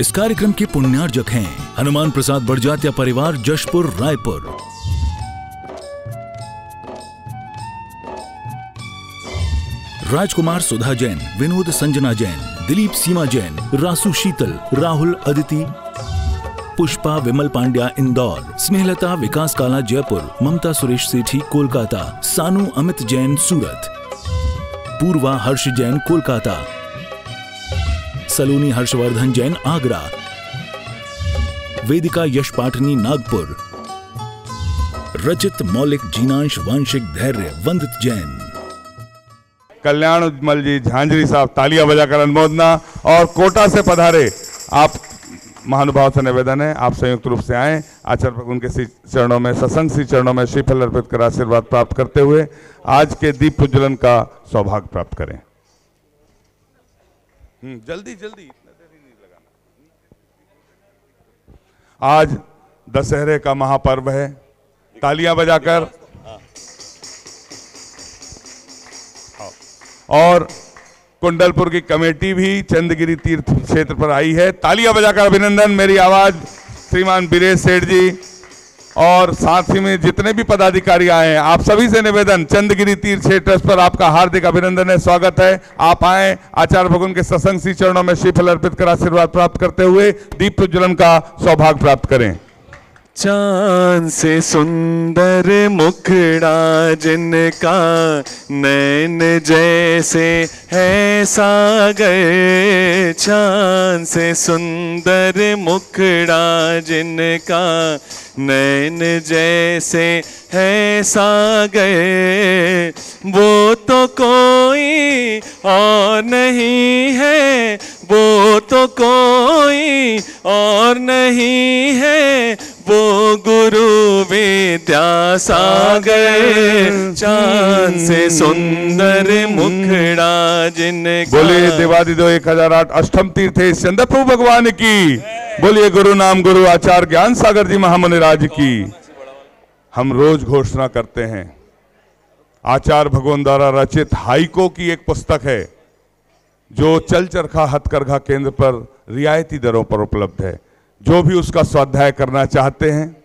इस कार्यक्रम के पुण्यार्जक हैं हनुमान प्रसाद बड़जात्या परिवार, जशपुर, रायपुर। राजकुमार सुधा जैन, विनोद संजना जैन, दिलीप सीमा जैन, रासु शीतल, राहुल अदिति, पुष्पा विमल पांड्या इंदौर, स्नेहलता विकास काला जयपुर, ममता सुरेश सेठी कोलकाता, सानू अमित जैन सूरत, पूर्वा हर्ष जैन कोलकाता, सलोनी हर्षवर्धन जैन आगरा, वेदिका यश पाटनी नागपुर, रचित मौलिक जीनांश वांशिक धैर्य वंदित जैन। कल्याण उज्जमल जी झांझरी साहब तालियां बजाकर अनुमोदना। और कोटा से पधारे आप महानुभाव से निवेदन है आप संयुक्त रूप से आए, आचार्य उनके श्री चरणों में, सत्संग श्री चरणों में श्रीफल अर्पित कर आशीर्वाद प्राप्त करते हुए आज के दीप प्रज्वलन का सौभाग्य प्राप्त करें। जल्दी जल्दी, इतना देर ही नहीं लगाना। आज दशहरे का महापर्व है, तालियां बजाकर। और कुंडलपुर की कमेटी भी चंदगिरी तीर्थ क्षेत्र पर आई है, तालियां बजाकर अभिनंदन। मेरी आवाज श्रीमान बीरेश सेठ जी और साथ ही में जितने भी पदाधिकारी आए हैं, आप सभी से निवेदन, चंदगिरी तीर्थ क्षेत्र पर आपका हार्दिक अभिनंदन है, स्वागत है। आप आए, आचार्य भगवान के सत्संग श्री चरणों में श्रीफल अर्पित कर आशीर्वाद प्राप्त करते हुए दीप प्रज्वलन का सौभाग्य प्राप्त करें। चांद से सुंदर मुखड़ा जिनका, नैन जैसे है सागर। चांद से सुंदर मुखड़ा जिनका, नैन जैसे है सागर। वो तो कोई और नहीं है, वो तो कोई और नहीं है, वो गुरु विद्यासागर। चांद से सुंदर मुखड़ा जिनका। बोलिए देवादिदेव 1008 अष्टम तीर्थे चंद्रप्रभु भगवान की। बोलिए गुरु नाम गुरु आचार्य ज्ञान सागर जी महामुनि राज की। हम रोज घोषणा करते हैं, आचार्य भगवान द्वारा रचित हाइको की एक पुस्तक है जो चल चरखा हथकरघा केंद्र पर रियायती दरों पर उपलब्ध है। जो भी उसका स्वाध्याय करना चाहते हैं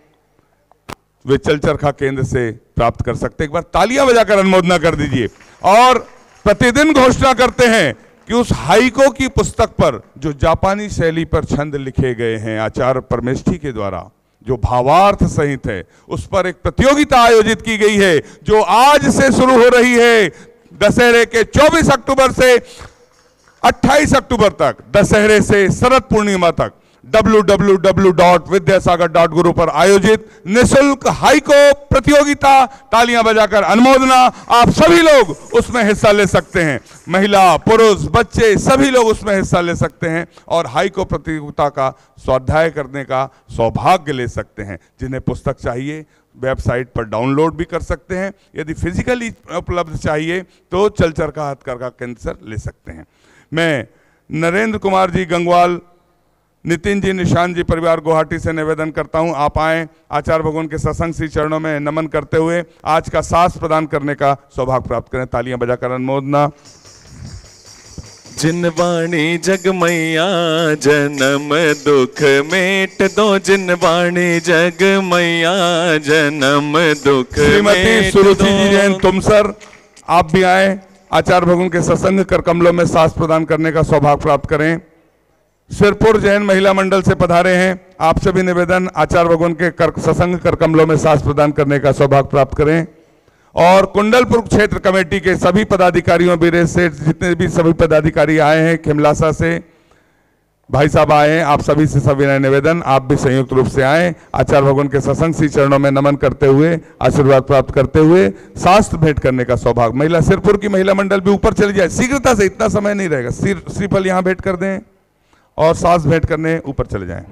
वे चल चरखा केंद्र से प्राप्त कर सकते हैं। एक बार तालियां बजाकर अनुमोदना कर दीजिए। और प्रतिदिन घोषणा करते हैं कि उस हाइको की पुस्तक पर जो जापानी शैली पर छंद लिखे गए हैं आचार्य परमेष्ठी के द्वारा, जो भावार्थ सहित है, उस पर एक प्रतियोगिता आयोजित की गई है जो आज से शुरू हो रही है। दशहरे के 24 अक्टूबर से 28 अक्टूबर तक, दशहरे से शरद पूर्णिमा तक www.vidyasagar.guru पर आयोजित निःशुल्क हाइको प्रतियोगिता, तालियां बजाकर अनुमोदना। आप सभी लोग उसमें हिस्सा ले सकते हैं, महिला पुरुष बच्चे सभी लोग उसमें हिस्सा ले सकते हैं और हाइको प्रतियोगिता का स्वाध्याय करने का सौभाग्य ले सकते हैं। जिन्हें पुस्तक चाहिए वेबसाइट पर डाउनलोड भी कर सकते हैं, यदि फिजिकली उपलब्ध चाहिए तो चल चरखा हथकरघा केंद्र से ले सकते हैं। मैं नरेंद्र कुमार जी गंगवाल, नितिन जी, निशान जी परिवार गुवाहाटी से निवेदन करता हूं, आप आए, आचार्य भगवान के सत्संग श्री चरणों में नमन करते हुए आज का सास प्रदान करने का सौभाग्य प्राप्त करें। तालियां बजाकर अनुमोदना। जिनवाणी जगमैया जन्म दुख मेट दो, जिनवाणी जगमैया जन्म दुख। श्रीमती सुरुचि जी जैन तुमसर, आप भी आए, आचार्य भगवान के सत्संग कर कमलों में सास प्रदान करने का सौभाग्य प्राप्त करें। सिरपुर जैन महिला मंडल से पधारे हैं, आप सभी निवेदन, आचार्य भगवान के सत्संग कर कमलों में सास प्रदान करने का सौभाग्य प्राप्त करें। और कुंडलपुर क्षेत्र कमेटी के सभी पदाधिकारियों, बीरेश सेठ, जितने भी सभी पदाधिकारी आए हैं, खिमलासा से भाई साहब आए हैं, आप सभी से सविनय निवेदन, आप भी संयुक्त रूप से आए, आचार्य भगवान के सत्संग श्री चरणों में नमन करते हुए आशीर्वाद प्राप्त करते हुए शास्त्र भेंट करने का सौभाग्य। महिला सिरपुर की महिला मंडल भी ऊपर चली जाए शीघ्रता से, इतना समय नहीं रहेगा, श्रीफल यहाँ भेंट कर दें और सास भेंट करने ऊपर चले जाएं।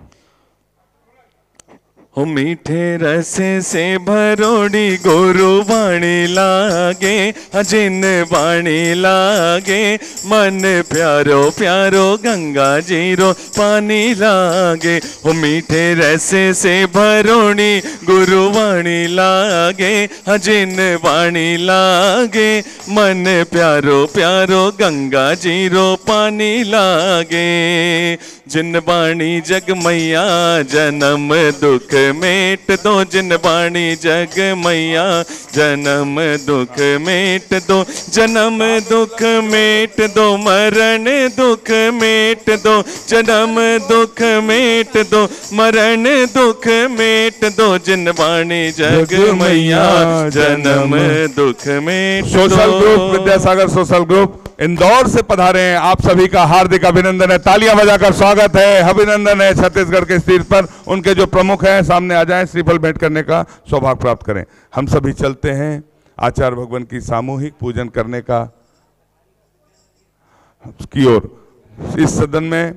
हो मीठे रसे से भरोड़ी गुरु वाणी लागे, जिन वाणी लागे मन प्यारो प्यारो गंगा जीरो पानी लागे। हो मीठे रसे से भरोड़ी गुरु वाणी लागे, जिन वाणी लागे मन प्यारो प्यारो गंगा जीरो पानी लागे। जिन वाणी जग मैया जन्म दुख मेट दो, जिन वाणी जग मैया जन्म दुख मेट दो, जन्म दुख मेट दो, मरण दुख मेट दो, जन्म दुख मेट दो, मरण दुख मेट दो, जिन वाणी जग मैया जन्म दुख मेट दो। Social group Vidyasagar social group Indore से पधारे हैं, आप सभी का हार्दिक अभिनंदन है, तालियां बजाकर स्वागत है, अभिनंदन है। छत्तीसगढ़ के स्टेज पर उनके जो प्रमुख हैं सामने आ जाएं, श्रीफल भेंट करने का सौभाग्य प्राप्त करें। हम सभी चलते हैं आचार्य भगवान की सामूहिक पूजन करने की ओर। इस सदन में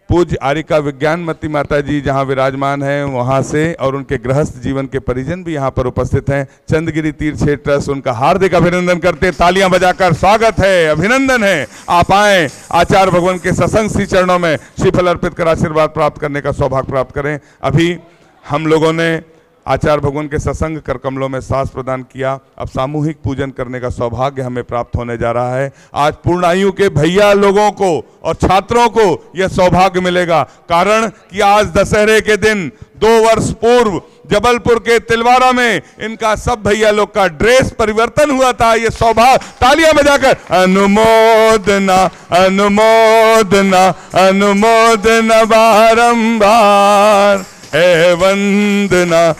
पूज्य आरिका विज्ञानमती माता जी जहां विराजमान हैं वहां से, और उनके गृहस्थ जीवन के परिजन भी यहां पर उपस्थित हैं। चंदगिरी तीर्थ क्षेत्र ट्रस्ट उनका हार्दिक अभिनंदन करते, तालियां बजाकर स्वागत है, अभिनंदन है। आप आए आचार्य भगवान के सत्संग श्री चरणों में श्रीफल अर्पित कर आशीर्वाद प्राप्त करने का सौभाग्य प्राप्त करें। अभी हम लोगों ने आचार्य भगवान के सत्संग कर कमलों में सांस प्रदान किया, अब सामूहिक पूजन करने का सौभाग्य हमें प्राप्त होने जा रहा है। आज पूर्णायु के भैया लोगों को और छात्रों को यह सौभाग्य मिलेगा, कारण कि आज दशहरे के दिन 2 वर्ष पूर्व जबलपुर के तिलवारा में इनका सब भैया लोग का ड्रेस परिवर्तन हुआ था। ये सौभाग्य, तालियां बजाकर अनुमोदना अनुमोदना अनुमोदना बारंबार, है वंदना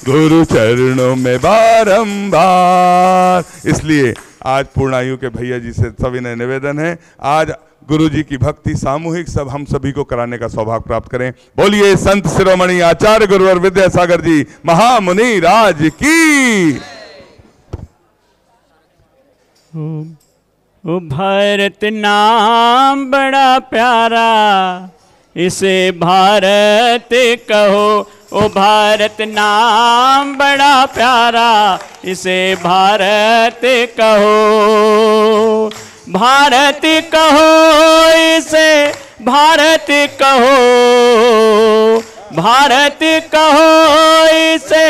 गुरु चरणों में बारंबार। इसलिए आज पूर्णायु के भैया जी से सभी ने निवेदन है, आज गुरु जी की भक्ति सामूहिक सब हम सभी को कराने का सौभाग्य प्राप्त करें। बोलिए संत शिरोमणि आचार्य गुरुवर विद्यासागर जी महामुनि राज की। ओ भारत नाम बड़ा प्यारा, इसे भारत कहो। ओ भारत नाम बड़ा प्यारा, इसे भारत कहो। भारत कहो इसे भारत कहो, भारत कहो इसे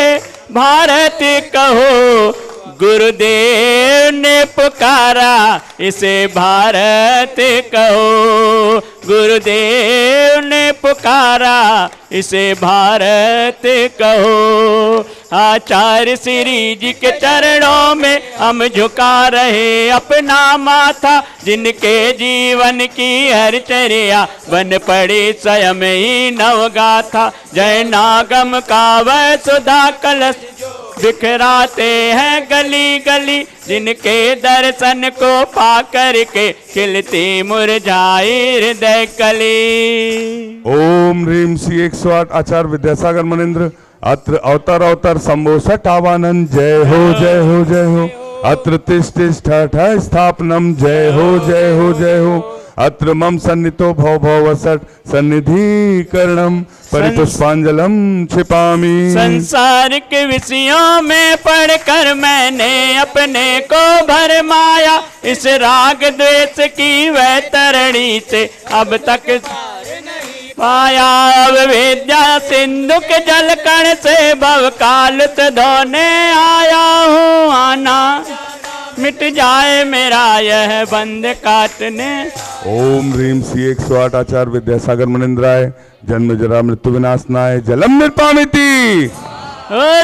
भारत कहो। गुरुदेव ने पुकारा, इसे भारत कहो। गुरुदेव ने पुकारा, इसे भारत कहो। आचार्य श्री जी के चरणों में हम झुका रहे अपना माथा, जिनके जीवन की हर चर्या बन पड़ी स्वयं ही नवगाथा। जय नागम का वह सुधा कलश बिखराते हैं गली गली, जिनके दर्शन को पा करके खिलती मुरझाई हृदय कली। ओम ह्रीम श्री 108 आचार्य विद्यासागर मनिंद्र अत्र अवतर अवतर शंभो सटावानंद। जय हो जय हो जय हो। अत्र तिष्ठ स्थापनम। जय हो जय हो जय हो। अत्र मम सन्नितो भव भव सट सन्निधिकरणम परिपुष्पांजलम छिपामी। संसार के विषयों में पढ़कर मैंने अपने को भरमाया, इस राग द्वेष की वह तरणी से अब तक पाया। अब विद्या सिंधु के जल कण से भव काल से धोने आया हूँ। आना मिट जाए मेरा यह बंद काटने। ओम ह्रीम श्री 108 आचार्य विद्यासागर मनिंद्राय। जन्म जरा मृत्यु विनाशनाय जलम निर्पामिति।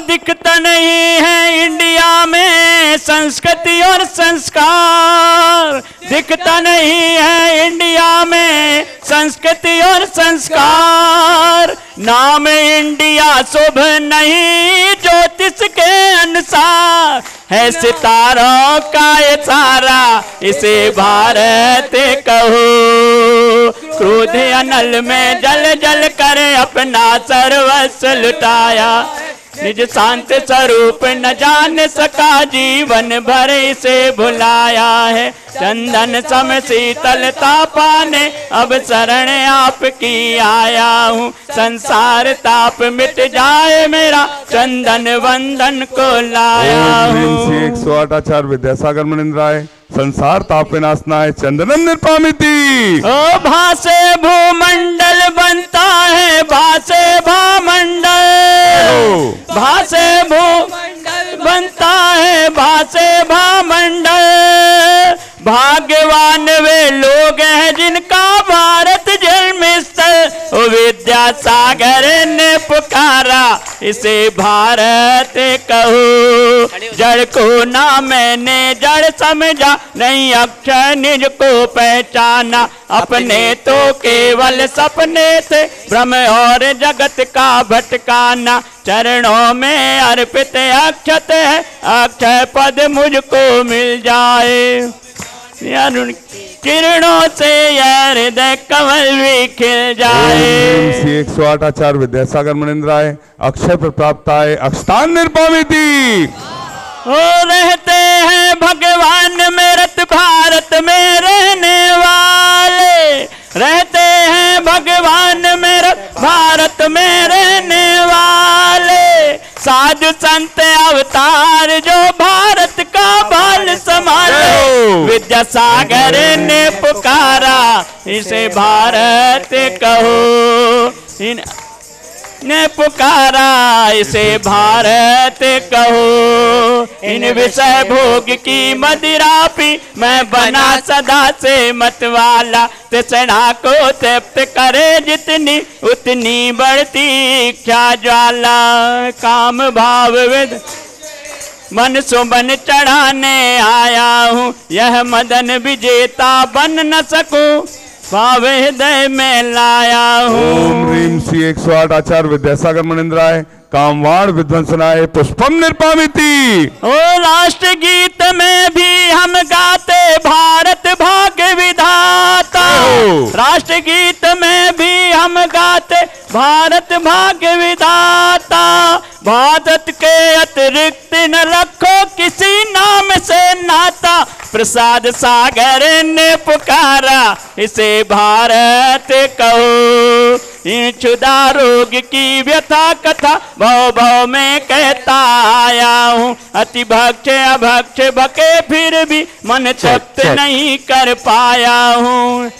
दिखता नहीं है इंडिया में संस्कृति और संस्कार, दिखता नहीं है इंडिया में संस्कृति और संस्कार। नाम इंडिया शुभ नहीं ज्योतिष के अनुसार, है सितारों का ये सारा इसे भारत कहो। क्रोध अनल में जल जल कर अपना सर्वस्व लुटाया, निज शांत स्वरूप न जान सका, जीवन भर इसे भुलाया है। चंदन सम शीतलता पाने अब शरण आपकी आया हूँ। संसार ताप मिट जाए मेरा, चंदन वंदन को लाया हूँ। 108 आचार्य विद्यासागर मुनिंद्र राय। संसार ताप विनाशनाय चंदनम निर्पामिति। ओ भासे भूमंडल बनता है, भासे भामंडल, भासे भूमंडल बनता है, भासे भामंडल। भाग्यवान वे लोग हैं जिनका भारत जन्म स्थल। ओ विद्यासागर ने पुकारा इसे भारत कहो। जड़ को ना मैंने जड़ समझा, नहीं अक्षर निज को पहचाना। अपने तो केवल सपने थे, भ्रम और जगत का भटकाना। चरणों में अर्पित अक्षत है, अक्षय पद मुझको मिल जाए। किरणों से यार हृदय कमल भी खिल जाए। 108 आचार्य विद्यासागर मुनिंद्र राय। अक्षय पर प्राप्त आए अक्षतान निर्पामिति। हो रहते हैं भगवान में रत भारत में रहने वाले, रहते हैं भगवान में रत भारत में रहने वाले। साधु संत अवतार जो भारत का बाल संभाले। विद्यासागर ने पुकारा इसे भारत कहो, ने पुकारा इसे भारत कहो। इन विषय भोग की मदिरा पी मैं बना सदा से मतवाला। तृष्णा को तृप्त करे जितनी, उतनी बढ़ती इच्छा ज्वाला। काम भाव विद मन सुमन चढ़ाने आया हूँ, यह मदन विजेता बन न सकूं, भाव हृदय में लाया हूँ। ओम ह्रीम श्री 108 आचार्य विद्यासागर मुनिंद्र राय। कामवाण विध्वंसनाय पुष्पम निर्पामिति। ओ राष्ट्र गीत में भी हम गाते भारत भाग्य विधाता। राष्ट्र गीत में भी हम गाते भारत भाग्य विधाता। भारत के अतिरिक्त न रखो किसी नाम से नाता। प्रसाद सागर ने पुकारा इसे भारत कहो। इन क्षुधा रोग की व्यथा कथा भव भव में कहता आया हूँ। अति भक्ष अभक्ष बके फिर भी मन तृप्त नहीं कर पाया हूँ।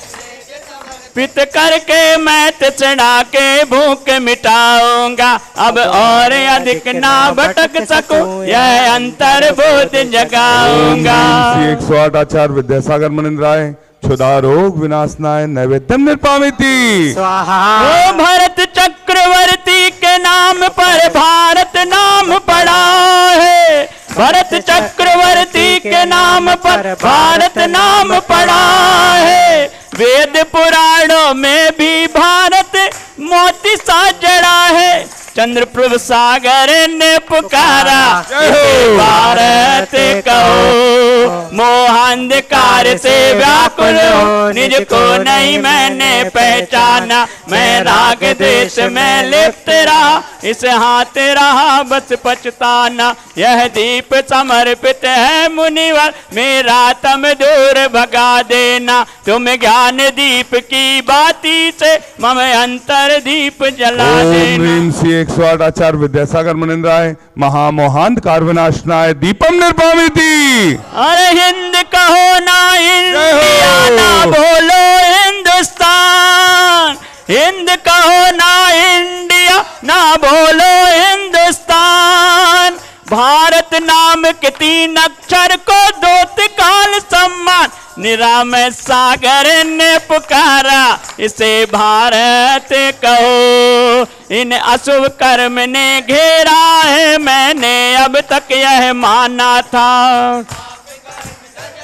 पित करके मैं तृष्णा के भूख मिटाऊंगा। अब और अधिक ना भटक सकूं, यह अंतर बोध जगाऊंगा। 108 आचार्य विद्यासागर मुनिंद्र राय। क्षुधा रोग विनाशनाय नैवेद्यम निर्पामिति। ओ भरत चक्रवर्ती के नाम पर भारत नाम पड़ा है। भरत चक्रवर्ती के नाम पर भारत नाम पड़ा है। वेद पुराणों में भी भारत मोती सा जड़ा है। चंद्रप्रभ सागर ने पुकारा भारत कहो। मोहांधकार से व्याकुल हो, निज को नहीं मैंने पहचाना। मैं राग देश में लिप्त रहा, इस हाथ रहा बस पछताना। यह दीप समर्पित है मुनिवर, मेरा तम दूर भगा देना। तुम ज्ञान दीप की बाती से मम अंतर दीप जला देना। 108 आचार्य विद्यासागर मुनिंद्र राय। महामोहांधकार विनाशनाय दीपम निर्पामिति। अरे हिंद कहो ना इंडिया, ना बोलो हिंदुस्तान। हिंद कहो ना इंडिया, ना बोलो हिंदुस्तान। भारत नाम के 3 अक्षर को दोत काल सम्मान। निरामय सागर ने पुकारा इसे भारत कहो। इन अशुभ कर्म ने घेरा है, मैंने अब तक यह माना था।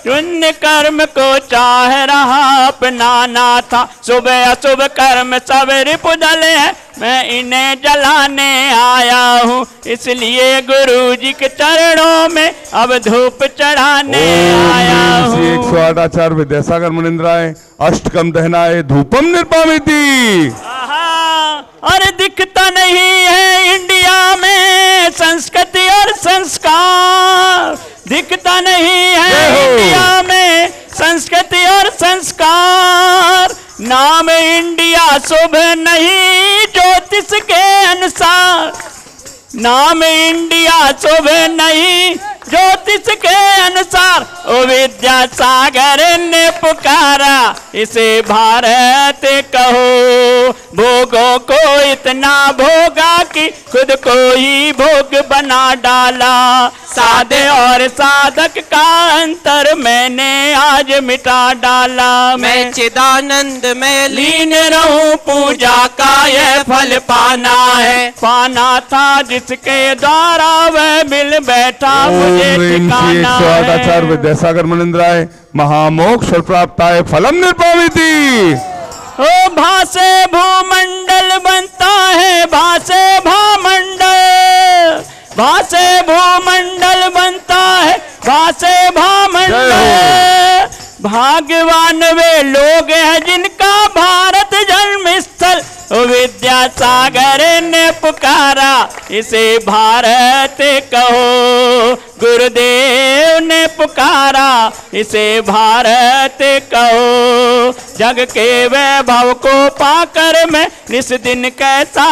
पुण्य कर्म को चाह रहा अपनाना था। शुभ अशुभ कर्म सब रिपुदल है, मैं इन्हें जलाने आया हूँ। इसलिए गुरु जी के चरणों में अब धूप चढ़ाने आया हूँ। 108 आचार्य विद्यासागर मुनिंद्र राय। अष्टकम दहनाय धूपम निर्पामिति। और दिखता नहीं है इंडिया में शुभ नहीं ज्योतिष के अनुसार, नाम इंडिया शुभ नहीं ज्योतिष के अनुसार। ओ विद्यासागर ने पुकारा इसे भारत कहो, भोगों को इतना भोगा कि खुद को ही भोग बना डाला। साधे और साधक का अंतर मैंने आज मिटा डाला। मैं चिदानंद में लीन रहूं, पूजा का यह फल पाना है। पाना था जिसके द्वारा वह मिल बैठा, मुझे ठिकाना है। आचार्य विद्यासागर मुनिंद्राय महामोक्ष प्राप्ताय फलम निर्पाविति। ओ भासे भूमंडल बनता है, भासे भामंडल, भासे भूमंडल बनता है, भासे भामंडल। भाग्यवान वे लोग हैं जिनका भारत जन्म स्थल। विद्यासागर ने पुकारा इसे भारत कहो, गुरुदेव ने पुकारा इसे भारत कहो। जग के वैभव को पाकर मैं इस दिन कैसा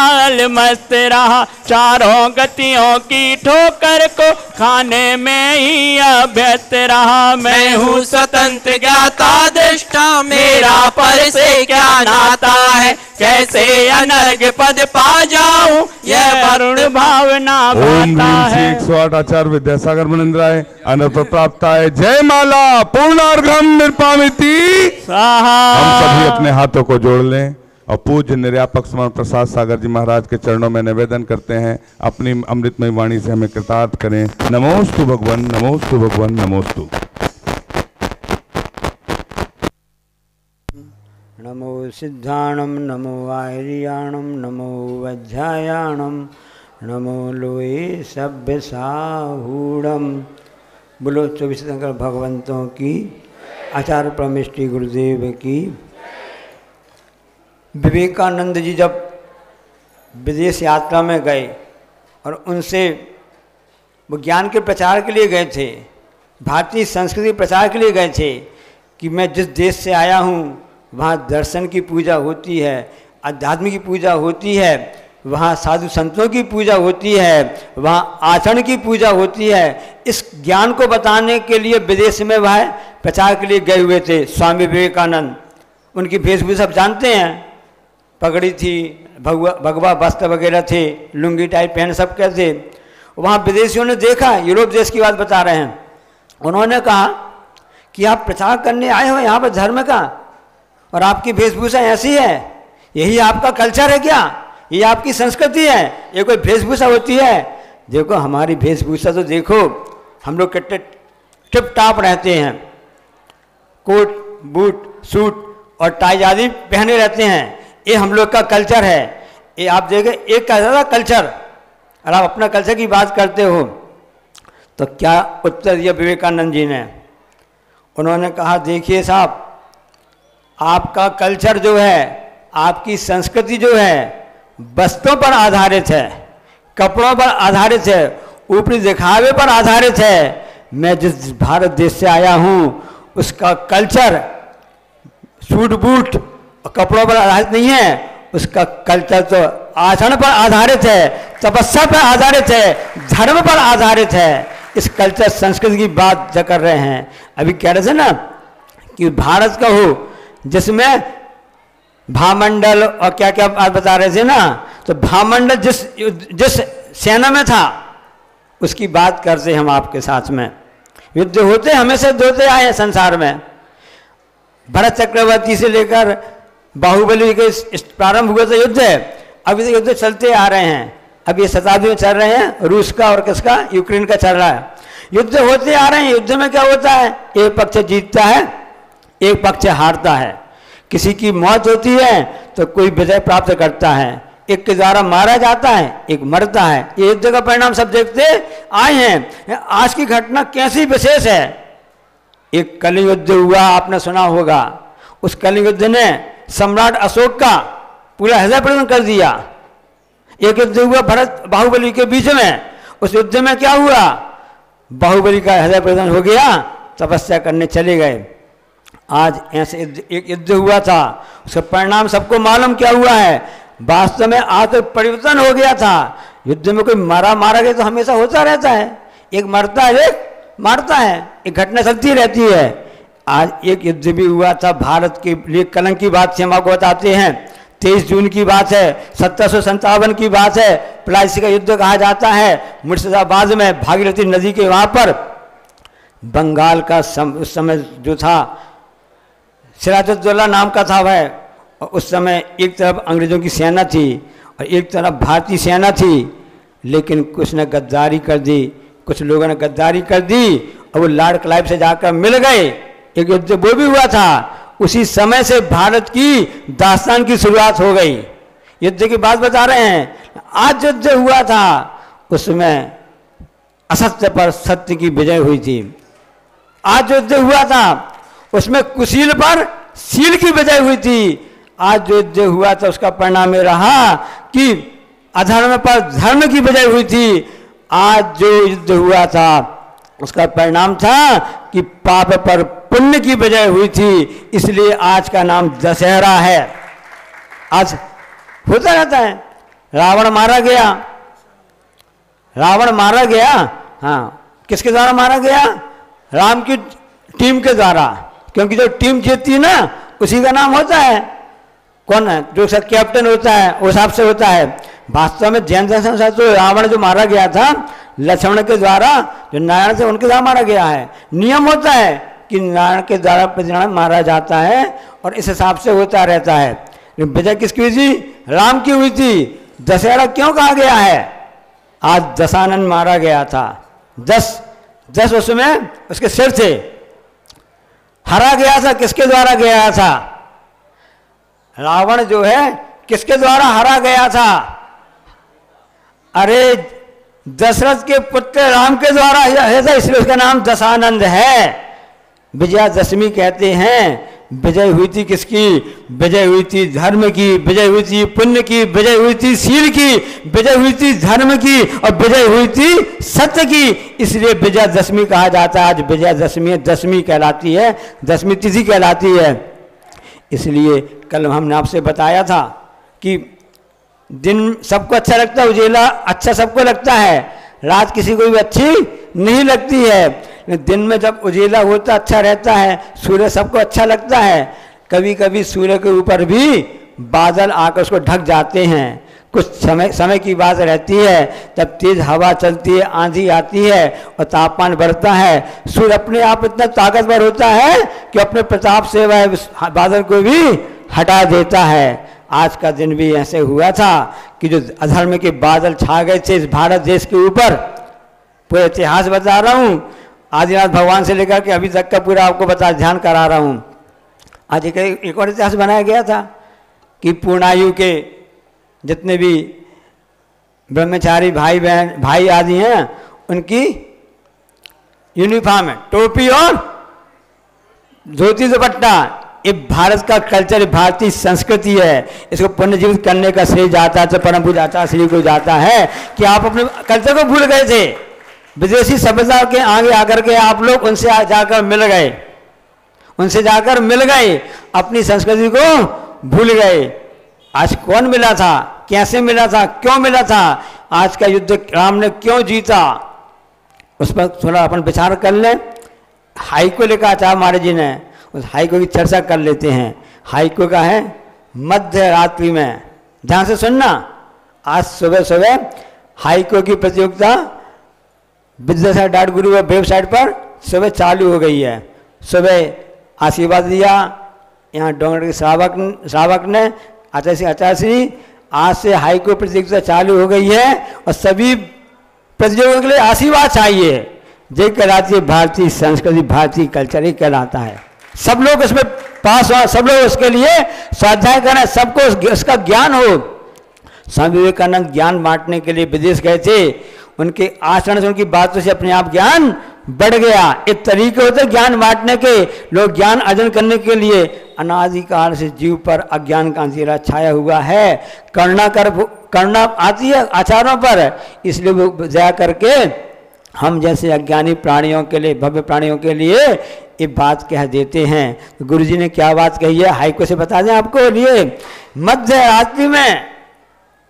मस्त रहा, चारों गतियों की ठोकर को खाने में ही अभ्यस्त रहा। मैं हूँ स्वतंत्र ज्ञाता दृष्टा, मेरा पर से क्या नाता है, कैसे अनर्घ पद पा जाऊं, यह वरुण भावना भाता है। 108 आचार्य विद्यासागर मुनिंद्राय अनर्थ प्राप्ताय जय माला पूर्णार्घम निर्पामिति। हम सभी अपने हाथों को जोड़ लें और पूज्य निर्यापक स्मरण प्रसाद सागर जी महाराज के चरणों में निवेदन करते हैं, अपनी अमृतमय वाणी से हमें कृतार्थ करें। नमोस्तु भगवन, नमोस्तु भगवन, नमोस्तु। नमो सिद्धाणम, नमो आर्याणम, नमो वज्रायाणम, नमो लोए सभ्य साहूणम। बोलो 24 शंकर भगवंतों की, आचार्य परमेष्टि गुरुदेव की। विवेकानंद जी जब विदेश यात्रा में गए और उनसे वो ज्ञान के प्रचार के लिए गए थे, भारतीय संस्कृति प्रचार के लिए गए थे कि मैं जिस देश से आया हूँ वहाँ दर्शन की पूजा होती है, अध्यात्म की पूजा होती है, वहाँ साधु संतों की पूजा होती है, वहाँ आचरण की पूजा होती है। इस ज्ञान को बताने के लिए विदेश में वह प्रचार के लिए गए हुए थे स्वामी विवेकानंद। उनकी वेशभूषा आप जानते हैं, पगड़ी थी, भगवा वस्त्र वगैरह थे, लुंगी टाइप पहन सब क्या थे। वहाँ विदेशियों ने देखा, यूरोप देश की बात बता रहे हैं, उन्होंने कहा कि आप प्रचार करने आए हो यहाँ पर धर्म का और आपकी वेशभूषा ऐसी है, यही आपका कल्चर है क्या, ये आपकी संस्कृति है, ये कोई वेशभूषा होती है? देखो हमारी वेशभूषा तो देखो, हम लोग कितने टिप टाप रहते हैं, कोट बूट सूट और टाई आदि पहने रहते हैं, ये हम लोग का कल्चर है। ये आप देखें एक का कल्चर, और आप अपना कल्चर की बात करते हो। तो क्या उत्तर दिया विवेकानंद जी ने? उन्होंने कहा देखिए साहब, आपका कल्चर जो है, आपकी संस्कृति जो है वस्त्रों पर आधारित है, कपड़ों पर आधारित है, ऊपरी दिखावे पर आधारित है। मैं जिस भारत देश से आया हूँ उसका कल्चर सूट बूट और कपड़ों पर आधारित नहीं है, उसका कल्चर तो आचरण पर आधारित है, तपस्या पर आधारित है, धर्म पर आधारित है। इस कल्चर संस्कृति की बात जो कर रहे हैं, अभी कह रहे थे ना कि भारत का हो जिसमें भामंडल और क्या क्या बात बता रहे थे ना, तो भामंडल जिस सेना में था उसकी बात करते हम आपके साथ में। युद्ध होते हमेशा होते आए हैं संसार में, भरत चक्रवर्ती से लेकर बाहुबली के प्रारंभ हुए थे युद्ध, अभी तो युद्ध चलते आ रहे हैं। अब ये शताब्दी में चल रहे हैं, रूस का और किसका, यूक्रेन का चल रहा है। युद्ध होते आ रहे हैं, युद्ध में क्या होता है, एक पक्ष जीतता है, एक पक्ष हारता है। किसी की मौत होती है तो कोई विजय प्राप्त करता है, एक के द्वारा मारा जाता है, एक मरता है। ये युद्ध का परिणाम सब देखते आए हैं। आज की घटना कैसी विशेष है, एक कलिंग युद्ध हुआ, आपने सुना होगा। उस कलिंग युद्ध ने सम्राट अशोक का पूरा हृदय परिवर्तन कर दिया। एक युद्ध हुआ भरत बाहुबली के बीच में, उस युद्ध में क्या हुआ, बाहुबली का हृदय परिवर्तन हो गया, तपस्या करने चले गए। आज ऐसे एक युद्ध हुआ था, उसका परिणाम सबको मालूम क्या हुआ है। वास्तव में आज तो परिवर्तन हो गया था। युद्ध में कोई मारा गया तो हमेशा होता रहता है, एक मरता है एक मारता है, एक घटना चलती रहती है। आज एक युद्ध भी हुआ था भारत के लिए, कलंक की बात से हम आपको बताते हैं। 23 जून की बात है, 1757 की बात है। प्लासी का युद्ध कहा जाता है। मुर्शिदाबाद में भागीरथी नदी के वहाँ पर बंगाल का उस समय जो था सिराजुद्दौला नाम का था वह, और उस समय एक तरफ अंग्रेज़ों की सेना थी और एक तरफ भारतीय सेना थी। लेकिन कुछ ने गद्दारी कर दी, कुछ लोगों ने गद्दारी कर दी और वो लॉर्ड क्लाइव से जाकर मिल गए। एक युद्ध वो भी हुआ था। उसी समय से भारत की दास्तान की शुरुआत हो गई। युद्ध की बात बता रहे हैं। आज युद्ध हुआ था उसमें असत्य पर सत्य की विजय हुई थी। आज युद्ध हुआ था उसमें कुशील पर शील की विजय हुई थी। आज जो युद्ध हुआ था उसका परिणाम ये रहा कि अधर्म पर धर्म की विजय हुई थी। आज जो युद्ध हुआ था उसका परिणाम था कि पाप पर पुण्य की विजय हुई थी। इसलिए आज का नाम दशहरा है। आज होता रहता है। रावण मारा गया, रावण मारा गया, हाँ, किसके द्वारा मारा गया? राम की टीम के द्वारा, क्योंकि जो टीम जीतती है ना उसी का नाम होता है। कौन है? जो सर कैप्टन होता है उस हिसाब से होता है। वास्तव में जैन दर्शन से तो रावण जो मारा गया था लक्ष्मण के द्वारा, जो नारायण से उनके द्वारा मारा गया है। नियम होता है कि नारायण के द्वारा प्रतिनारायण मारा जाता है और इस हिसाब से होता रहता है। विजय किसकी हुई थी? राम की हुई थी। दशहरा क्यों कहा गया है? आज दशानन मारा गया था। 10 उसमें उसके सिर थे। हरा गया था, किसके द्वारा गया था? रावण जो है किसके द्वारा हरा गया था? अरे दशरथ के पुत्र राम के द्वारा है था, इसलिए उसका नाम दशानंद है। विजयादशमी कहते हैं। विजय हुई थी किसकी? विजय हुई थी धर्म की, विजय हुई थी पुण्य की, विजय हुई थी शील की, विजय हुई थी धर्म की और विजय हुई थी सत्य की। इसलिए विजयादशमी कहा जाता है। आज विजयादशमी दशमी कहलाती है, दशमी तिथि कहलाती है। इसलिए कल हमने आपसे बताया था कि दिन सबको अच्छा लगता है, उजेला अच्छा सबको लगता है, रात किसी को भी अच्छी नहीं लगती है। दिन में जब उजेला होता अच्छा रहता है, सूर्य सबको अच्छा लगता है। कभी कभी सूर्य के ऊपर भी बादल आकर उसको ढक जाते हैं। कुछ समय की बात रहती है, तब तेज हवा चलती है, आंधी आती है और तापमान बढ़ता है। सूर्य अपने आप इतना ताकतवर होता है कि अपने प्रताप से वह बादल को भी हटा देता है। आज का दिन भी ऐसे हुआ था कि जो अधर्म के बादल छा गए थे इस भारत देश के ऊपर। पूरा इतिहास बता रहा हूँ, आदिनाथ भगवान से लेकर के अभी तक का पूरा आपको ध्यान करा रहा हूँ। आज एक और इतिहास बनाया गया था कि पूर्णायु के जितने भी ब्रह्मचारी भाई आदि हैं उनकी यूनिफॉर्म है, टोपी और धोती दुपट्टा। ये भारत का कल्चर, भारतीय संस्कृति है। इसको पुनर्जीवित करने का श्रेय जाता है तो परम पूज्य आचार्य श्री को जाता है कि आप अपने कल्चर को भूल गए थे। विदेशी सभ्यता के आगे आकर के आप लोग उनसे जाकर मिल गए, उनसे जाकर मिल गए, अपनी संस्कृति को भूल गए। आज कौन मिला था, कैसे मिला था, क्यों मिला था, आज का युद्ध राम ने क्यों जीता, उस पर थोड़ा अपन विचार कर लें। हाइको लिखा आचार्य महाराज जी ने, उस हाइको की चर्चा कर लेते हैं। हाइको का है मध्य रात्रि में, ध्यान से सुनना। आज सुबह सुबह हाइको की प्रतियोगिता विद्यासागर.गुरु वेबसाइट पर सुबह चालू हो गई है। सुबह आशीर्वाद दिया यहाँ डोंगर के श्रावक ने आचार्य श्री। आज से हाइको प्रतियोगिता चालू हो गई है और सभी प्रतियोगियों के लिए आशीर्वाद चाहिए। ये कहलाती है भारतीय संस्कृति, भारतीय कल्चर ही कहलाता है। सब लोग इसमें पास हो, सब लोग उसके लिए स्वाध्याय करें, सबको इसका ज्ञान हो। स्वामी विवेकानंद ज्ञान बांटने के लिए विदेश गए थे। उनके आचरण से, उनकी बातों से अपने आप ज्ञान बढ़ गया। एक तरीके होते ज्ञान बांटने के। लोग ज्ञान अर्जन करने के लिए अनादिकाल से जीव पर अज्ञान का अंधेरा छाया हुआ है। करना आती है आचारों पर, इसलिए वो जा करके हम जैसे अज्ञानी प्राणियों के लिए, भव्य प्राणियों के लिए ये बात कह देते हैं। तो गुरु जी ने क्या बात कही है, हाइको से बता दें आपको। लिए मध्य रात्रि में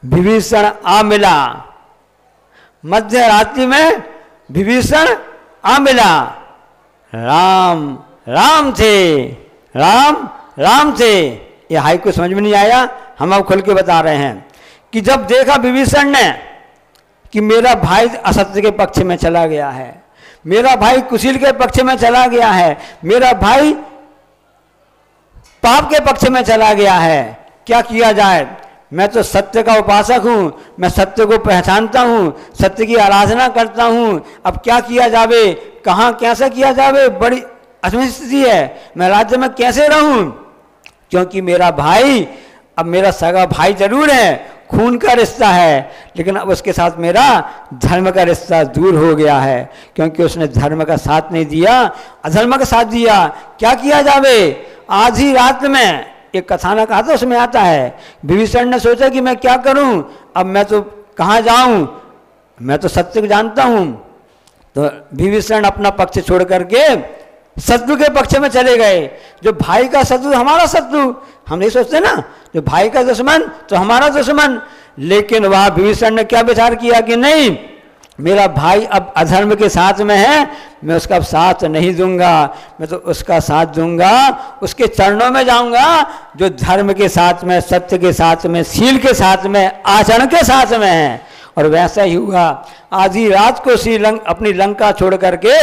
विभीषण आ मिला, मध्य रात्रि में विभीषण आ मिला, राम राम थे, राम राम थे। ये हाइको समझ में नहीं आया, हम अब खुल के बता रहे हैं कि जब देखा विभीषण ने कि मेरा भाई असत्य के पक्ष में चला गया है, मेरा भाई कुशील के पक्ष में चला गया है, मेरा भाई पाप के पक्ष में चला गया है, क्या किया जाए। मैं तो सत्य का उपासक हूँ, मैं सत्य को पहचानता हूँ, सत्य की आराधना करता हूँ, अब क्या किया जावे, कहाँ कैसे किया जावे, बड़ी असमंजस स्थिति है, मैं राज्य में कैसे रहूँ। क्योंकि मेरा भाई, अब मेरा सगा भाई जरूर है, खून का रिश्ता है, लेकिन अब उसके साथ मेरा धर्म का रिश्ता दूर हो गया है, क्योंकि उसने धर्म का साथ नहीं दिया, अधर्म का साथ दिया। क्या किया जावे। आज ही रात में एक कथानक आता, उसमें आता है विभीषण ने सोचा कि मैं क्या करूं, अब मैं तो कहाँ जाऊं, मैं तो सत्य को जानता हूं। तो विभीषण अपना पक्ष छोड़ करके शत्रु के पक्ष में चले गए। जो भाई का शत्रु हमारा शत्रु, हम नहीं सोचते ना, जो भाई का दुश्मन तो हमारा दुश्मन। लेकिन वह विभीषण ने क्या विचार किया कि नहीं, मेरा भाई अब अधर्म के साथ में है, मैं उसका साथ नहीं दूंगा, मैं तो उसका साथ दूंगा, उसके चरणों में जाऊंगा जो धर्म के साथ में, सत्य के साथ में, शील के साथ में, आचरण के साथ में है। और वैसा ही हुआ। आधी रात को अपनी लंका छोड़ करके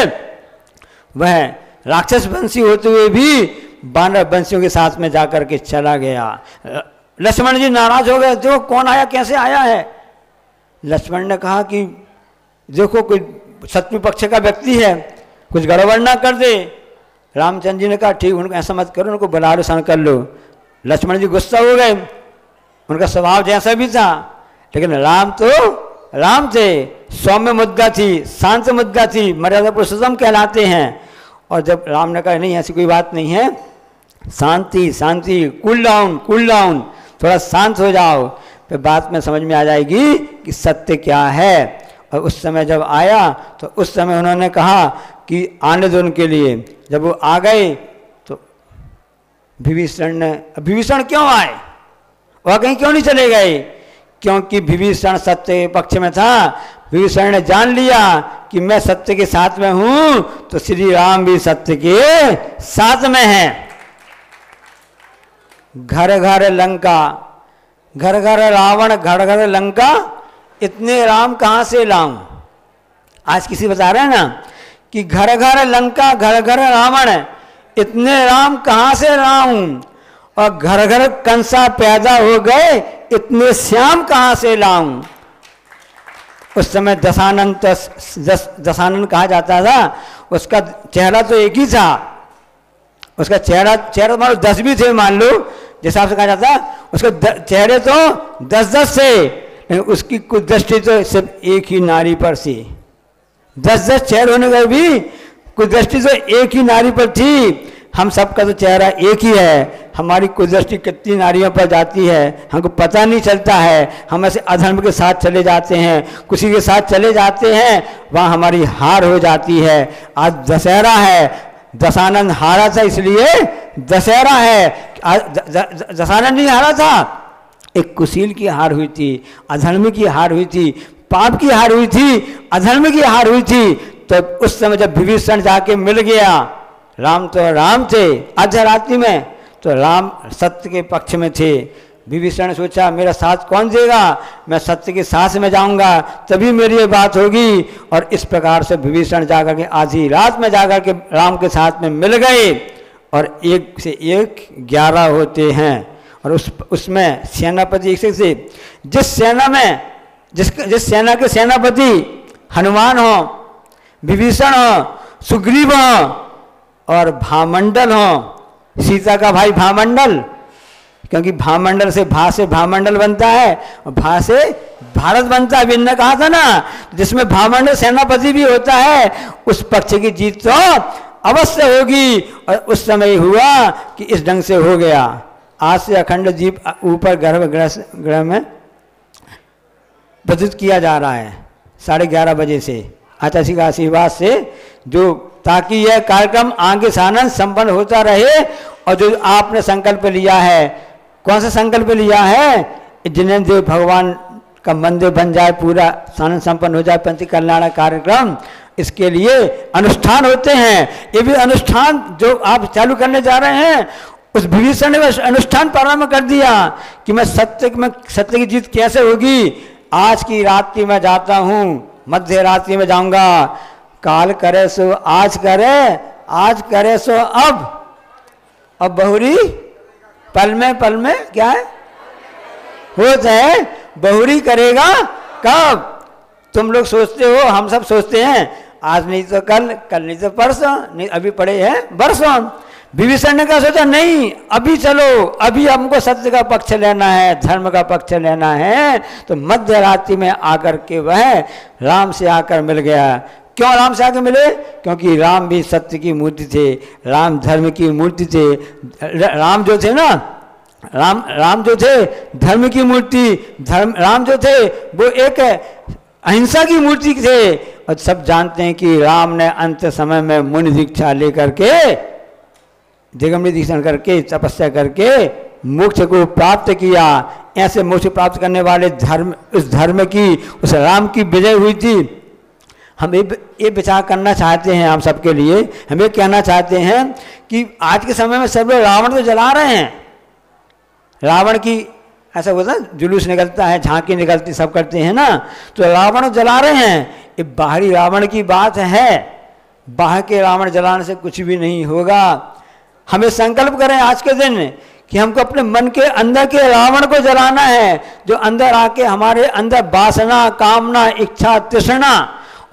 वह राक्षस वंशी होते हुए भी वानर वंशियों के साथ में जाकर के चला गया। लक्ष्मण जी नाराज हो गए, जो कौन आया, कैसे आया है। लक्ष्मण ने कहा कि देखो कोई शत्रु पक्ष का व्यक्ति है, कुछ गड़बड़ ना कर दे। रामचंद्र जी ने कहा ठीक, उनको ऐसा मत करो, उनको बलारो सन कर लो। लक्ष्मण जी गुस्सा हो गए, उनका स्वभाव जैसा भी था, लेकिन राम तो राम थे, सौम्य मुद्रा थी, शांत मुद्रा थी, मर्यादा पुरुषोत्तम कहलाते हैं। और जब राम ने कहा नहीं ऐसी कोई बात नहीं है, शांति शांति, कूल डाउन, थोड़ा शांत हो जाओ, फिर बात में समझ में आ जाएगी कि सत्य क्या है। और उस समय जब आया तो उस समय उन्होंने कहा कि आने दो उनके लिए। जब वो आ गए तो विभीषण क्यों आए, वह कहीं क्यों नहीं चले गए, क्योंकि विभीषण सत्य के पक्ष में था। विभीषण ने जान लिया कि मैं सत्य के साथ में हूं, तो श्री राम भी सत्य के साथ में हैं। घर घर लंका, घर घर रावण, घर घर लंका, इतने राम कहाँ से लाऊं। आज किसी बता रहे हैं ना कि घर घर लंका, घर घर रावण, इतने राम कहाँ से लाऊं। और घर घर कंसा पैदा हो गए, इतने श्याम कहाँ से लाऊं। उस समय दशानन कहा जाता था, उसका चेहरा तो एक ही था, उसका चेहरा मान लो 10 भी थे, मान लो जिस हिसाब से कहा जाता, उसके चेहरे तो 10-10 थे, लेकिन उसकी कुछ दृष्टि तो सिर्फ एक ही नारी पर थी। 10-10 चेहरे होने के भी कुछ दृष्टि तो एक ही नारी पर थी। हम सबका तो चेहरा एक ही है, हमारी कुछ दृष्टि कितनी नारियों पर जाती है हमको पता नहीं चलता है। हम ऐसे अधर्म के साथ चले जाते हैं, किसी के साथ चले जाते हैं, वहाँ हमारी हार हो जाती है। आज दशहरा है, दशानन हारा था इसलिए दशहरा है। दशानन नहीं हारा था, एक कुशील की हार हुई थी, अधर्म की हार हुई थी, पाप की हार हुई थी, अधर्म की हार हुई थी। तो उस समय जब विभीषण जाके मिल गया, राम तो राम थे, आधी रात्रि में तो राम सत्य के पक्ष में थे। विभीषण ने सोचा मेरा साथ कौन देगा, मैं सत्य के साथ में जाऊंगा तभी मेरी ये बात होगी। और इस प्रकार से विभीषण जाकर के आधी रात में जाकर के राम के साथ में मिल गए। और 1 से 1 11 होते हैं। और उसमें सेनापति से जिस सेना में जिस सेना के सेनापति हनुमान हो, विभीषण हो, सुग्रीव हो और भामंडल हो, सीता का भाई भामंडल, क्योंकि भामंडल से भामंडल बनता है और भा से भारत बनता है। विन ने कहा था ना, जिसमें भामंडल सेनापति भी होता है, उस पक्ष की जीत तो अवश्य होगी। और उस समय हुआ कि इस ढंग से हो गया। आज से अखंड दीप ऊपर गर्भगृह में प्रज्वलित किया जा रहा है 11:30 बजे से। आचार्य जी का आशीर्वाद से, जो ताकि यह कार्यक्रम आगे सानंद संपन्न होता रहे। और जो आपने संकल्प लिया है, कौन सा संकल्प लिया है? जिनेन्द्र देव भगवान का मंदिर बन जाए, पूरा सानंद संपन्न हो जाए, पंच कल्याण कार्यक्रम, इसके लिए अनुष्ठान होते हैं। ये भी अनुष्ठान जो आप चालू करने जा रहे हैं, उस विभीषण ने अनुष्ठान प्रारंभ कर दिया कि मैं सत्य की जीत कैसे होगी। आज की रात्रि में जाता हूँ, मध्य रात्रि में जाऊंगा, काल करे सो आज करे, आज करे सो अब बहुरी पल में क्या है हो जाए, बहुरी करेगा कब? तुम लोग सोचते हो, हम सब सोचते हैं आज नहीं तो कल, कल नहीं तो परसों, नहीं अभी पड़े हैं बरसों। विभीषण ने क्या सोचा? नहीं, अभी चलो, अभी हमको सत्य का पक्ष लेना है, धर्म का पक्ष लेना है। तो मध्य रात्रि में आकर के वह राम से आकर मिल गया। क्यों राम से आकर मिले? क्योंकि राम भी सत्य की मूर्ति थे, राम धर्म की मूर्ति थे। राम जो थे ना, राम जो थे धर्म की मूर्ति, राम जो थे वो एक अहिंसा की मूर्ति थे। और सब जानते हैं कि राम ने अंत समय में मुनि दीक्षा लेकर के, दिगंबरी दीक्षा करके, तपस्या करके मोक्ष को प्राप्त किया। ऐसे मोक्ष प्राप्त करने वाले धर्म, उस धर्म की, उस राम की विजय हुई थी। हम ये विचार करना चाहते हैं, हम सबके लिए हम ये कहना चाहते हैं कि आज के समय में सब लोग रावण तो जला रहे हैं, रावण की ऐसा होता है, जुलूस निकलता है, झांकी निकलती, सब करते हैं ना, तो रावण जला रहे हैं। ये बाहरी रावण की बात है, बाहर के रावण जलाने से कुछ भी नहीं होगा। हमें संकल्प करें आज के दिन कि हमको अपने मन के अंदर के रावण को जलाना है, जो अंदर आके हमारे अंदर वासना, कामना, इच्छा, तृष्णा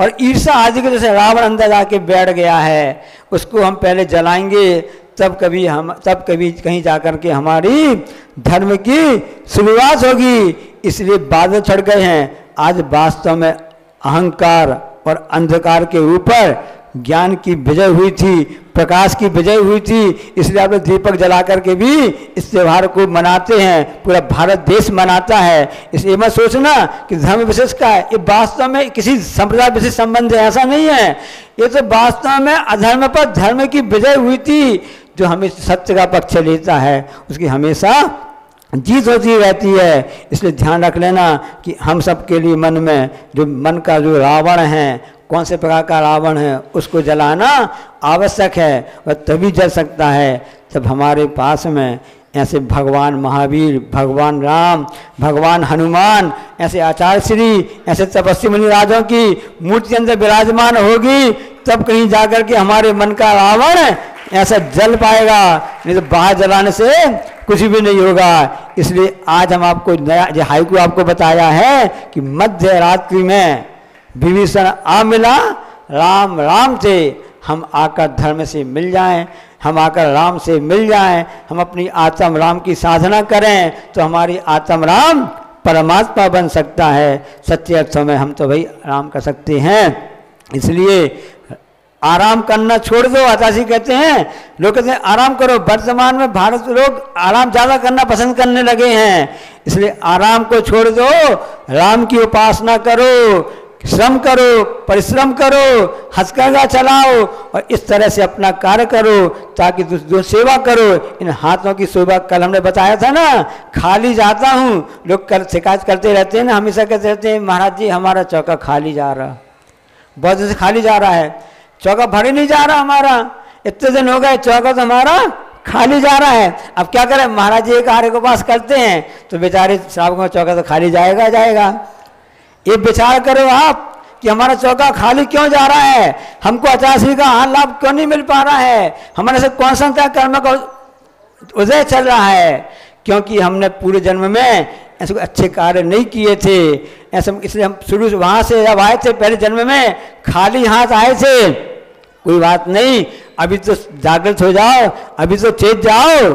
और ईर्षा आदि के जैसे रावण अंदर आके बैठ गया है, उसको हम पहले जलाएंगे, तब कभी कहीं जाकर के हमारी धर्म की शुरुआत होगी। इसलिए बादल चढ़ गए हैं। आज वास्तव में अहंकार और अंधकार के ऊपर ज्ञान की विजय हुई थी, प्रकाश की विजय हुई थी। इसलिए आप लोग दीपक जला करके भी इस त्यौहार को मनाते हैं, पूरा भारत देश मनाता है। इसलिए मत सोचना कि धर्म विशेष का है, ये वास्तव में किसी संप्रदाय विशेष संबंध है, ऐसा नहीं है। ये तो वास्तव में अधर्म पर धर्म की विजय हुई थी। जो हमें सत्य का पक्ष लेता है उसकी हमेशा जीत होती रहती है। इसलिए ध्यान रख लेना कि हम सब के लिए मन में जो मन का जो रावण है, कौन से प्रकार का रावण है, उसको जलाना आवश्यक है। वह तभी जल सकता है जब हमारे पास में ऐसे भगवान महावीर, भगवान राम, भगवान हनुमान, ऐसे आचार्य श्री, ऐसे तपस्वी मुनि राजों की मूर्ति अंदर विराजमान होगी, तब कहीं जाकर के हमारे मन का रावण ऐसा जल पाएगा। नहीं तो बाहर जलाने से कुछ भी नहीं होगा। इसलिए आज हम आपको नया जो हाइकू आपको बताया है कि मध्य रात्रि में विभीषण आ मिला, राम राम से हम आकर धर्म से मिल जाएं, हम आकर राम से मिल जाएं, हम अपनी आत्म राम की साधना करें तो हमारी आत्म राम परमात्मा बन सकता है। सच्चे अर्थों में हम तो भाई राम कर सकते हैं। इसलिए आराम करना छोड़ दो। आचार्य कहते हैं, लोग कहते हैं आराम करो। वर्तमान में भारत के लोग आराम ज़्यादा करना पसंद करने लगे हैं। इसलिए आराम को छोड़ दो, राम की उपासना करो, श्रम करो, परिश्रम करो, हथकरघा चलाओ और इस तरह से अपना कार्य करो ताकि जो सेवा करो। इन हाथों की सेवा कल हमने बताया था ना, खाली जाता हूँ। लोग कल शिकायत करते रहते हैं ना, हमेशा कहते रहते हैं महाराज जी हमारा चौका खाली जा रहा, बहुत दिन से खाली जा रहा है, चौका भर ही नहीं जा रहा हमारा, इतने दिन हो गए चौका तो हमारा खाली जा रहा है। अब क्या करें, महाराज जी एक आर्य को पास करते हैं तो बेचारे श्रावकों का चौका तो खाली जाएगा जाएगा। ये विचार करो आप कि हमारा चौका खाली क्यों जा रहा है, हमको आचार्य का हाल लाभ क्यों नहीं मिल पा रहा है, हमारे से कौन सा कर्म का उदय चल रहा है, क्योंकि हमने पूरे जन्म में ऐसे अच्छे कार्य नहीं किए थे। ऐसा इसलिए हम शुरू से वहाँ से जब आए थे पहले जन्म में खाली हाथ आए थे। कोई बात नहीं, अभी तो जागृत हो जाओ, अभी तो चेत जाओ।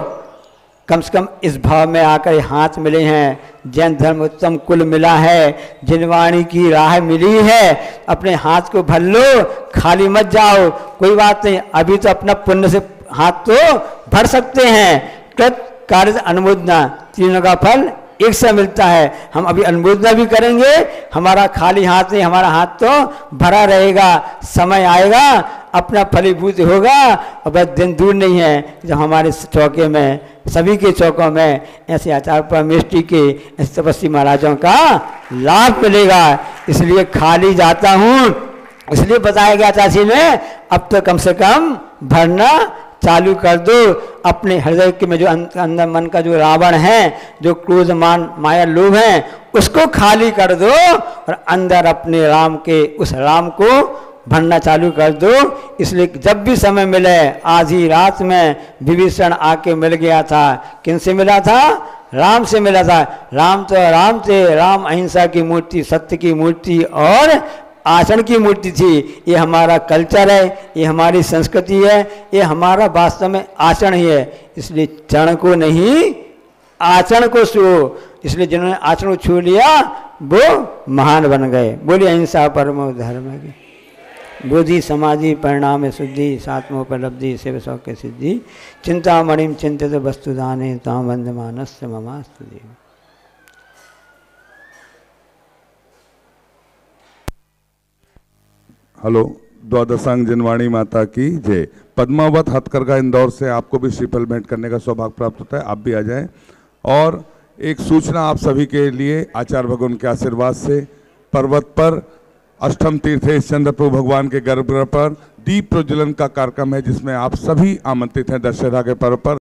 कम से कम इस भाव में आकर हाथ मिले हैं, जैन धर्म उत्तम कुल मिला है, जिनवाणी की राह मिली है, अपने हाथ को भर लो, खाली मत जाओ। कोई बात नहीं, अभी तो अपना पुण्य से हाथ तो भर सकते हैं। कृत कार्य अनुमोदना, तीनों का फल एक से मिलता है। हम अभी अनुमोदना भी करेंगे, हमारा खाली हाथ नहीं, हमारा हाथ तो भरा रहेगा। समय आएगा अपना फलीभूत होगा, और बस दिन दूर नहीं है जब हमारे चौके में, सभी के चौकों में ऐसे आचार्य परमेष्ठी के, ऐसे तपस्वी महाराजों का लाभ मिलेगा। इसलिए खाली जाता हूँ, इसलिए बताया गया चाची ने, अब तो कम से कम भरना चालू कर दो। अपने हृदय के में जो अंदर मन का जो रावण है, जो क्रोध मान माया लोभ है, उसको खाली कर दो और अंदर अपने राम के, उस राम को भरना चालू कर दो। इसलिए जब भी समय मिले, आज ही रात में विभीषण आके मिल गया था। किनसे मिला था? राम से मिला था। राम तो राम थे, राम अहिंसा की मूर्ति, सत्य की मूर्ति और आचरण की मूर्ति थी। ये हमारा कल्चर है, ये हमारी संस्कृति है, ये हमारा वास्तव में आचरण ही है। इसलिए चरण को नहीं, आचरण को छुओ। इसलिए जिन्होंने आचरण को छू लिया वो महान बन गए। बोलिए अहिंसा परमो धर्म की, बुद्धि समाधि परिणाम शुद्धि, सात्मोपलब्धि शिव सौख्य सिद्धि, चिंतामणिम चिंतित वस्तुदाने ताम वंदमानस्य ममास्तु देव। हेलो, द्वादशांग जिनवाणी माता की जय। पद्मावत हथकरघा इंदौर से आपको भी श्रीफल भेंट करने का सौभाग्य प्राप्त होता है, आप भी आ जाएं। और एक सूचना आप सभी के लिए, आचार्य भगवान के आशीर्वाद से पर्वत पर अष्टम तीर्थेश चंद्रप्रभु भगवान के गर्भगृह पर दीप प्रज्वलन का कार्यक्रम है, जिसमें आप सभी आमंत्रित हैं दशहरा के पर्व पर।